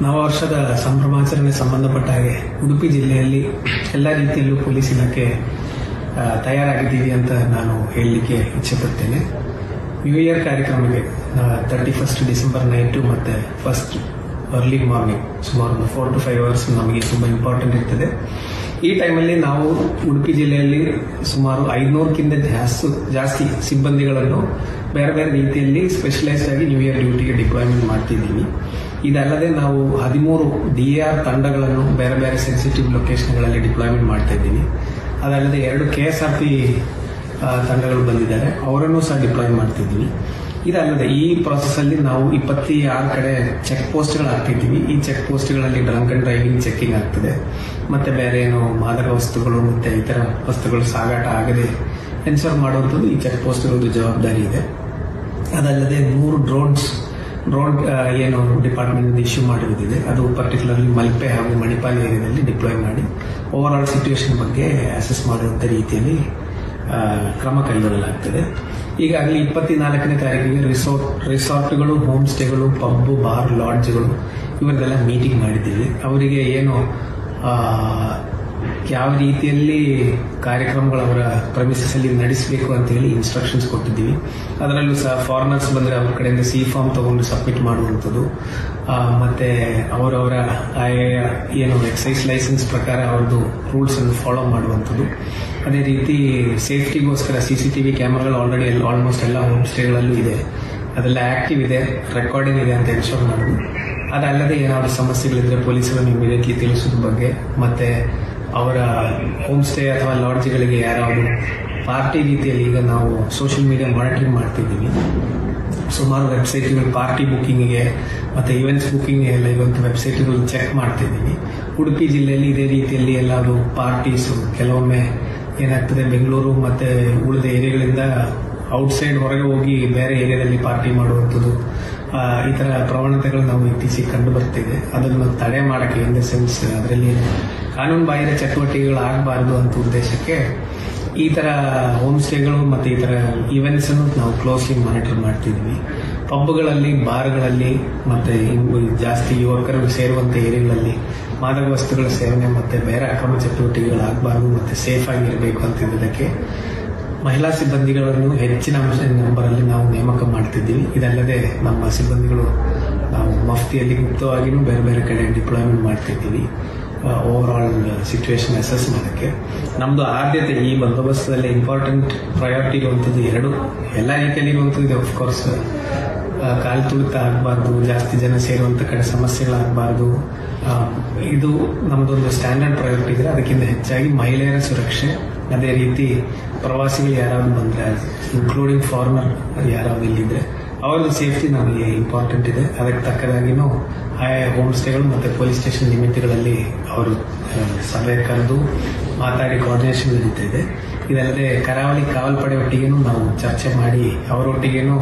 ನವವರ್ಷದ ಸಂಭ್ರಮಾಚರಣೆ ಸಂಬಂಧಪಟ್ಟ ಹಾಗೆ ಉಡುಪಿ ಜಿಲ್ಲೆಯಲ್ಲಿ ಎಲ್ಲ ರೀತಿಯಲ್ಲೂ ಪೊಲೀಸ್ ಇಲಾಖೆ ತಯಾರಾಗಿದ್ದೀವಿ ಅಂತ ನಾನು ಹೇಳಲಿಕ್ಕೆ ಇಚ್ಛೆಪಡ್ತೇನೆ. ನ್ಯೂ ಇಯರ್ ಕಾರ್ಯಕ್ರಮಕ್ಕೆ 31 ಡಿಸೆಂಬರ್ ನೈಟು ಮತ್ತು 1 ಅರ್ಲಿ ಮಾರ್ನಿಂಗ್ ಸುಮಾರು 4 to 5 hours ನಮಗೆ ತುಂಬ ಇಂಪಾರ್ಟೆಂಟ್ ಇರ್ತದೆ. ಈ ಟೈಮಲ್ಲಿ ನಾವು ಉಡುಪಿ ಜಿಲ್ಲೆಯಲ್ಲಿ ಸುಮಾರು 500ಕ್ಕಿಂತ ಜಾಸ್ತಿ ಸಿಬ್ಬಂದಿಗಳನ್ನು ಬೇರೆ ಬೇರೆ ರೀತಿಯಲ್ಲಿ ಸ್ಪೆಷಲೈಸ್ಡ್ ಆಗಿ ನ್ಯೂ ಇಯರ್ ಡ್ಯೂಟಿಗೆ ಡಿಪ್ಲಾಯ್ಮೆಂಟ್ ಮಾಡ್ತಿದ್ದೀವಿ. ಇದಲ್ಲದೆ ನಾವು 13 DAR ತಂಡಗಳನ್ನು ಬೇರೆ ಬೇರೆ ಸೆನ್ಸಿಟಿವ್ ಲೊಕೇಶನ್ಗಳಲ್ಲಿ ಡಿಪ್ಲಾಯ್ಮೆಂಟ್ ಮಾಡ್ತಾ ಇದ್ದೀವಿ. ಅದಲ್ಲದೆ 2 KSRP ತಂಡಗಳು ಬಂದಿದ್ದಾರೆ, ಅವರನ್ನು ಸಹ ಡಿಪ್ಲಾಯ್ ಮಾಡ್ತಿದ್ದೀವಿ. ಇದಲ್ಲದೆ ಈ ಪ್ರಾಸೆಸ್ಸಲ್ಲಿ ನಾವು 26 ಕಡೆ ಚೆಕ್ ಪೋಸ್ಟ್ಗಳು ಹಾಕ್ತಿದ್ದೀವಿ. ಈ ಚೆಕ್ ಪೋಸ್ಟ್ಗಳಲ್ಲಿ ಡ್ರಂಕ್ ಅಂಡ್ ಡ್ರೈವಿಂಗ್ ಚೆಕಿಂಗ್ ಆಗ್ತದೆ, ಮತ್ತೆ ಬೇರೆ ಏನೋ ಮಾದಕ ವಸ್ತುಗಳು ಮತ್ತು ಇತರ ವಸ್ತುಗಳು ಸಾಗಾಟ ಆಗದೆ ಎನ್ಶೋರ್ ಮಾಡುವಂಥದ್ದು ಈ ಚೆಕ್ ಪೋಸ್ಟ್ಗಳದ್ದು ಜವಾಬ್ದಾರಿ ಇದೆ. ಅದಲ್ಲದೆ 3 ಡ್ರೋನ್ ಏನು ಡಿಪಾರ್ಟ್ಮೆಂಟ್ ಇಶ್ಯೂ ಮಾಡಿರುವುದಿದೆ, ಅದು ಪರ್ಟಿಕ್ಯುಲರ್ಲಿ ಮಲ್ಪೆ ಹಾಗೂ ಮಣಿಪಾಲ್ ಏರಿಯಾದಲ್ಲಿ ಡಿಪ್ಲಾಯ್ ಮಾಡಿ ಓವರ್ ಆಲ್ ಸಿಚುವೇಶನ್ ಬಗ್ಗೆ ಅಸೆಸ್ ಮಾಡುವಂಥ ರೀತಿಯಲ್ಲಿ ಕ್ರಮ ಕೈಗೊಳ್ಳಲಾಗ್ತದೆ. ಈಗಾಗಲೇ 24ನೇ ತಾರೀಕಿಗೆ ರಿಸಾರ್ಟ್ಗಳು, ಹೋಮ್ ಸ್ಟೇಗಳು, ಪಬ್, ಬಾರ್, ಲಾಡ್ಜ್ಗಳು ಇವರಿಗೆಲ್ಲ ಮೀಟಿಂಗ್ ಮಾಡಿದ್ದೀವಿ. ಅವರಿಗೆ ಏನು ಯಾವ ರೀತಿಯಲ್ಲಿ ಕಾರ್ಯಕ್ರಮಗಳು ಅವರ ಪ್ರಮಿಸಸ್ ಅಲ್ಲಿ ನಡೆಸಬೇಕು ಅಂತ ಹೇಳಿ ಇನ್ಸ್ಟ್ರಕ್ಷನ್ಸ್ ಕೊಟ್ಟಿದ್ದೀವಿ. ಅದರಲ್ಲೂ ಸಹ ಫಾರಿನರ್ಸ್ ಬಂದರೆ ಅವ್ರ ಕಡೆಯಿಂದ C-ಫಾರ್ಮ್ ತಗೊಂಡು ಸಬ್ಮಿಟ್ ಮಾಡುವಂಥದ್ದು, ಮತ್ತೆ ಅವರವರ ಏನು ಎಕ್ಸೈಸ್ ಲೈಸೆನ್ಸ್ ಪ್ರಕಾರ ಅವ್ರದ್ದು ರೂಲ್ಸ್ ಅನ್ನು ಫಾಲೋ ಮಾಡುವಂಥದ್ದು. ಅದೇ ರೀತಿ ಸೇಫ್ಟಿಗೋಸ್ಕರ CCTV ಕ್ಯಾಮರಾಗಳು ಆಲ್ರೆಡಿ ಆಲ್ಮೋಸ್ಟ್ ಎಲ್ಲ ಹೋಮ್ ಸ್ಟೇಗಳಲ್ಲೂ ಇದೆ, ಅದೆಲ್ಲ ಆಕ್ಟಿವ್ ಇದೆ, ರೆಕಾರ್ಡಿಂಗ್ ಇದೆ ಅಂತ ಎನ್ಶೋರ್ ಮಾಡೋದು. ಅದಲ್ಲದೆ ಏನಾದರೂ ಸಮಸ್ಯೆಗಳಿದ್ರೆ ಪೊಲೀಸರನ್ನು ಇಮಿಡಿಯೇಟ್ಲಿ ತಿಳಿಸೋದ್ರ ಬಗ್ಗೆ, ಮತ್ತೆ ಅವರ ಹೋಮ್ ಸ್ಟೇ ಅಥವಾ ಲಾಡ್ಜ್ಗಳಿಗೆ ಯಾರಾದರೂ ಪಾರ್ಟಿ ರೀತಿಯಲ್ಲಿ ಈಗ ನಾವು ಸೋಷಿಯಲ್ ಮೀಡಿಯಾ ಮಾನಿಟರಿಂಗ್ ಮಾಡ್ತಿದ್ದೀವಿ. ಸುಮಾರು ವೆಬ್ಸೈಟ್ಗಳು ಪಾರ್ಟಿ ಬುಕ್ಕಿಂಗಿಗೆ ಮತ್ತು ಈವೆಂಟ್ಸ್ ಬುಕ್ಕಿಂಗ್ಗೆ ಎಲ್ಲ ಇರುವಂಥ ವೆಬ್ಸೈಟ್ಗಳು ಚೆಕ್ ಮಾಡ್ತಿದ್ದೀವಿ. ಉಡುಪಿ ಜಿಲ್ಲೆಯಲ್ಲಿ ಇದೇ ರೀತಿಯಲ್ಲಿ ಎಲ್ಲಾದರೂ ಪಾರ್ಟೀಸು ಕೆಲವೊಮ್ಮೆ ಏನಾಗ್ತದೆ, ಬೆಂಗಳೂರು ಮತ್ತು ಉಳಿದ ಏರಿಯಾಗಳಿಂದ ಔಟ್ಸೈಡ್ ಹೊರಗೆ ಹೋಗಿ ಬೇರೆ ಏರಿಯಾದಲ್ಲಿ ಪಾರ್ಟಿ ಮಾಡುವಂಥದ್ದು, ಈ ಥರ ಪ್ರವಣತೆಗಳು ನಾವು ಇತ್ತೀಚೆಗೆ ಕಂಡು ಬರ್ತಿದೆ. ಅದನ್ನು ತಡೆ ಮಾಡೋಕ್ಕೆ ಇನ್ ದ ಸೆನ್ಸ್ ಅದರಲ್ಲಿ ಕಾನೂನು ಬಾಹಿರ ಚಟುವಟಿಕೆಗಳು ಆಗಬಾರ್ದು ಅಂತ ಉದ್ದೇಶಕ್ಕೆ ಈ ಥರ ಹೋಮ್ ಸ್ಟೇಗಳು ಮತ್ತು ಈ ಥರ ಈವೆಂಟ್ಸ್ ಅನ್ನು ನಾವು ಕ್ಲೋಸ್ಲಿ ಮಾನಿಟರ್ ಮಾಡ್ತಿದ್ವಿ. ಪಬ್ಗಳಲ್ಲಿ, ಬಾರ್ಗಳಲ್ಲಿ ಮತ್ತು ಜಾಸ್ತಿ ಯುವಕರು ಸೇರುವಂಥ ಏರಿಯಾಗಳಲ್ಲಿ ಮಾದಕ ವಸ್ತುಗಳ ಸೇವನೆ ಮತ್ತು ಬೇರೆ ಅಕ್ರಮ ಚಟುವಟಿಕೆಗಳಾಗಬಾರ್ದು ಮತ್ತು ಸೇಫ್ ಆಗಿರಬೇಕು ಅಂತಿದ್ದಕ್ಕೆ ಮಹಿಳಾ ಸಿಬ್ಬಂದಿಗಳನ್ನು ಹೆಚ್ಚಿನ ನಂಬರಲ್ಲಿ ನಾವು ನೇಮಕ ಮಾಡ್ತಿದ್ದೀವಿ. ಇದಲ್ಲದೆ ನಮ್ಮ ಸಿಬ್ಬಂದಿಗಳು ನಾವು ಮಫ್ತಿಯಲ್ಲಿ ಗುಪ್ತವಾಗಿಯೂ ಬೇರೆ ಬೇರೆ ಕಡೆ ಡಿಪ್ಲಾಯ್ಮೆಂಟ್ ಮಾಡ್ತಿದ್ದೀವಿ ಓವರ್ ಆಲ್ ಸಿಚುವೇಶನ್ ಅಸೆಸ್ ಮಾಡೋಕ್ಕೆ. ನಮ್ಮದು ಆದ್ಯತೆ ಈ ಬಂದೋಬಸ್ತಲ್ಲಿ ಇಂಪಾರ್ಟೆಂಟ್ ಪ್ರಯಾರಿಟಿ ಇರುವಂಥದ್ದು 2 ಎಲ್ಲ ರೀತಿಯಲ್ಲಿ ಇರುವಂಥದ್ದು ಇದೆ. ಆಫ್ಕೋರ್ಸ್ ಕಾಲು ತುಳಿತ ಆಗಬಾರ್ದು, ಜಾಸ್ತಿ ಜನ ಸೇರುವಂಥ ಕಡೆ ಸಮಸ್ಯೆಗಳಾಗಬಾರ್ದು, ಇದು ನಮ್ಮದೊಂದು ಸ್ಟ್ಯಾಂಡರ್ಡ್ ಪ್ರಯಾರಿಟಿ ಇದೆ. ಅದಕ್ಕಿಂತ ಹೆಚ್ಚಾಗಿ ಮಹಿಳೆಯರ ಸುರಕ್ಷೆ, ಅದೇ ರೀತಿ ಪ್ರವಾಸಿಗಳು ಯಾರಾದ್ರು ಬಂದರೆ ಇನ್ಕ್ಲೂಡಿಂಗ್ ಫಾರಿನರ್ ಯಾರಾದ್ರು ಇಲ್ಲಿದ್ರೆ ಅವ್ರದ್ದು ಸೇಫ್ಟಿ ನಮಗೆ ಇಂಪಾರ್ಟೆಂಟ್ ಇದೆ. ಅದಕ್ಕೆ ತಕ್ಕದಾಗಿನೂ ಆಯಾ ಹೋಮ್ ಸ್ಟೇಗಳು ಮತ್ತು ಪೊಲೀಸ್ ಸ್ಟೇಷನ್ ಲಿಮಿಟ್ಗಳಲ್ಲಿ ಅವರು ಸಭೆ ಕರೆದು ಮಾತಾಡಿ ಕೋಆರ್ಡಿನೇಷನ್ ನಡೀತಾ ಇದೆ. ಇದಲ್ಲದೆ ಕರಾವಳಿ ಕಾವಲ್ಪಡೆ ಒಟ್ಟಿಗೇನು ನಾವು ಚರ್ಚೆ ಮಾಡಿ ಅವರೊಟ್ಟಿಗೇನು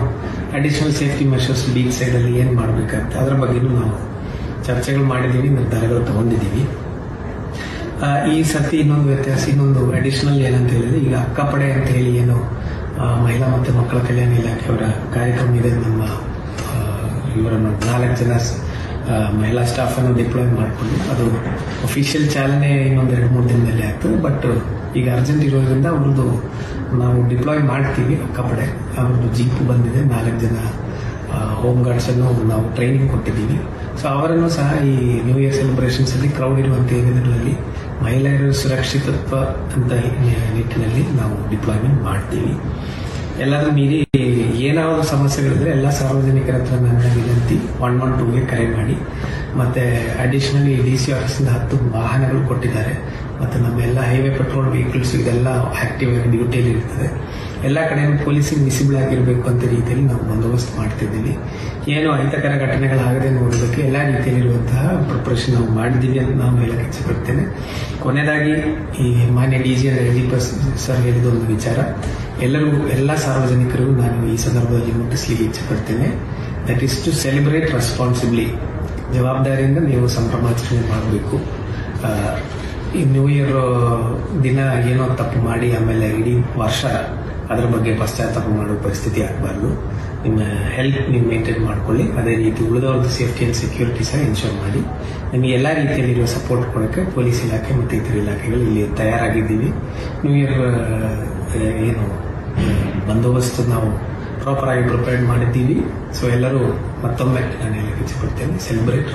ಅಡಿಷನಲ್ ಸೇಫ್ಟಿ ಮೆಷರ್ಸ್ ಬೀಚ್ ಸೈಡಲ್ಲಿ ಏನು ಮಾಡಬೇಕಂತ ಅದರ ಬಗ್ಗೆನೂ ನಾವು ಚರ್ಚೆಗಳು ಮಾಡಿದ್ದೀವಿ, ನಿರ್ಧಾರಗಳು ತಗೊಂಡಿದ್ದೀವಿ. ಈ ಸತಿ ಇನ್ನೊಂದು ವ್ಯತ್ಯಾಸ, ಇನ್ನೊಂದು ಅಡಿಷನಲ್ ಏನಂತ ಹೇಳಿದ್ರೆ, ಈಗ ಅಕ್ಕಪಡೆ ಅಂತ ಹೇಳಿ ಏನು ಮಹಿಳಾ ಮತ್ತು ಮಕ್ಕಳ ಕಲ್ಯಾಣ ಇಲಾಖೆಯವರ ಕಾರ್ಯಕ್ರಮ ಇದೆ. ನಮ್ಮ ಇವರನ್ನು 4 ಜನ ಮಹಿಳಾ ಸ್ಟಾಫನ್ನು ಡಿಪ್ಲಾಯ್ ಮಾಡಿಕೊಂಡು ಅದು ಅಫಿಷಿಯಲ್ ಚಾಲನೆ ಇನ್ನೊಂದು 2-3 ದಿನದಲ್ಲಿ ಆಗ್ತದೆ. ಬಟ್ ಈಗ ಅರ್ಜೆಂಟ್ ಇರೋದ್ರಿಂದ ಅವ್ರದ್ದು ನಾವು ಡಿಪ್ಲಾಯ್ ಮಾಡ್ತೀವಿ. ಅಕ್ಕಪಡೆ ಅವ್ರದ್ದು ಜೀಪ್ ಬಂದಿದೆ, 4 ಜನ ಹೋಮ್ ಗಾರ್ಡ್ಸನ್ನು ನಾವು ಟ್ರೈನಿಂಗ್ ಕೊಟ್ಟಿದ್ದೀವಿ. ಸೊ ಅವರನ್ನು ಸಹ ಈ ನ್ಯೂ ಇಯರ್ ಸೆಲೆಬ್ರೇಷನ್ಸ್ ಅಲ್ಲಿ ಕ್ರೌಡ್ ಇರುವಂಥ ಏರಿಯಾಗಳಲ್ಲಿ ಮಹಿಳೆಯರ ಸುರಕ್ಷಿತತ್ವ ಅಂತ ನಿಟ್ಟಿನಲ್ಲಿ ನಾವು ಡಿಪ್ಲಾಯ್ಮೆಂಟ್ ಮಾಡ್ತೀವಿ. ಎಲ್ಲಾದ್ರೂ ಮೀರಿ ಏನಾದರೂ ಸಮಸ್ಯೆಗಳಿದ್ರೆ ಎಲ್ಲ ಸಾರ್ವಜನಿಕರ ಹತ್ರ ನನ್ನ ವಿನಂತಿ 112ಗೆ ಕರೆ ಮಾಡಿ. ಮತ್ತೆ ಅಡಿಷನಲಿ DC ಆಫೀಸಿಂದ 10 ವಾಹನಗಳು ಕೊಟ್ಟಿದ್ದಾರೆ. ಮತ್ತು ನಮ್ಮ ಎಲ್ಲ ಹೈವೇ ಪೆಟ್ರೋಲ್ ವೆಹಿಕಲ್ಸ್ ಇದೆಲ್ಲ ಆಕ್ಟಿವ್ ಆಗಿ ಡ್ಯೂಟಿಯಲ್ಲಿ ಇರ್ತದೆ. ಎಲ್ಲ ಕಡೆಯೂ ಪೊಲೀಸಿಗೆ ವಿಸಿಬಲ್ ಆಗಿರಬೇಕು ಅಂತ ರೀತಿಯಲ್ಲಿ ನಾವು ಬಂದೋಬಸ್ತ್ ಮಾಡ್ತಿದ್ದೀವಿ. ಏನು ಅಹಿತಕರ ಘಟನೆಗಳಾಗದೆ ನೋಡೋದಕ್ಕೆ ಎಲ್ಲ ರೀತಿಯಲ್ಲಿರುವಂತಹ ಪ್ರಿಪರೇಷನ್ ನಾವು ಮಾಡಿದ್ದೀವಿ ಅಂತ ನಾವು ಹೇಳಕ್ಕೆ ಇಚ್ಛೆಪಡ್ತೇನೆ. ಕೊನೆಯದಾಗಿ ಈ ಮಾನ್ಯ DG DGP ಸರ್ ಹೇಳಿದ ಒಂದು ವಿಚಾರ ಎಲ್ಲ ಸಾರ್ವಜನಿಕರಿಗೂ ನಾನು ಈ ಸಂದರ್ಭದಲ್ಲಿ ಮುಟ್ಟಿಸಲಿಕ್ಕೆ ಇಚ್ಛೆಪಡ್ತೇನೆ. That is to celebrate responsibly. ಜವಾಬ್ದಾರಿಯಿಂದ ನೀವು ಸಂಭ್ರಮಾಚರಣೆ ಮಾಡಬೇಕು. ಈ ನ್ಯೂ ಇಯರ್ ದಿನ ಏನೋ ತಪ್ಪು ಮಾಡಿ ಆಮೇಲೆ ಇಡೀ ವರ್ಷ ಅದರ ಬಗ್ಗೆ ಪಶ್ಚಾತ್ತಾಪ ಮಾಡೋ ಪರಿಸ್ಥಿತಿ ಆಗಬಾರ್ದು. ನಿಮ್ಮ ಹೆಲ್ತ್ ನೀವು ಮೇಂಟೈನ್ ಮಾಡ್ಕೊಳ್ಳಿ. ಅದೇ ರೀತಿ ಉಳಿದವ್ರದ್ದು ಸೇಫ್ಟಿ ಅಂಡ್ ಸೆಕ್ಯೂರಿಟಿ ಸಹ ಇನ್ಶೂರ್ ಮಾಡಿ. ನಿಮಗೆ ಎಲ್ಲ ರೀತಿಯಲ್ಲಿರುವ ಸಪೋರ್ಟ್ ಕೊಡೋಕ್ಕೆ ಪೊಲೀಸ್ ಇಲಾಖೆ ಮತ್ತು ಇತರ ಇಲಾಖೆಗಳು ಇಲ್ಲಿ ತಯಾರಾಗಿದ್ದೀವಿ. ನ್ಯೂ ಇಯರ್ ಏನು ಬಂದೋಬಸ್ತು ನಾವು ಪ್ರಾಪರ್ ಆಗಿ ಪ್ರಿಪೇರ್ ಮಾಡಿದ್ದೀವಿ. ಸೊ ಎಲ್ಲರೂ ಮತ್ತೊಮ್ಮೆ ನಾನು ಹೇಳಕ್ಕೆ ಇಚ್ಛೆಪಡ್ತೇನೆ, ಸೆಲೆಬ್ರೇಟ್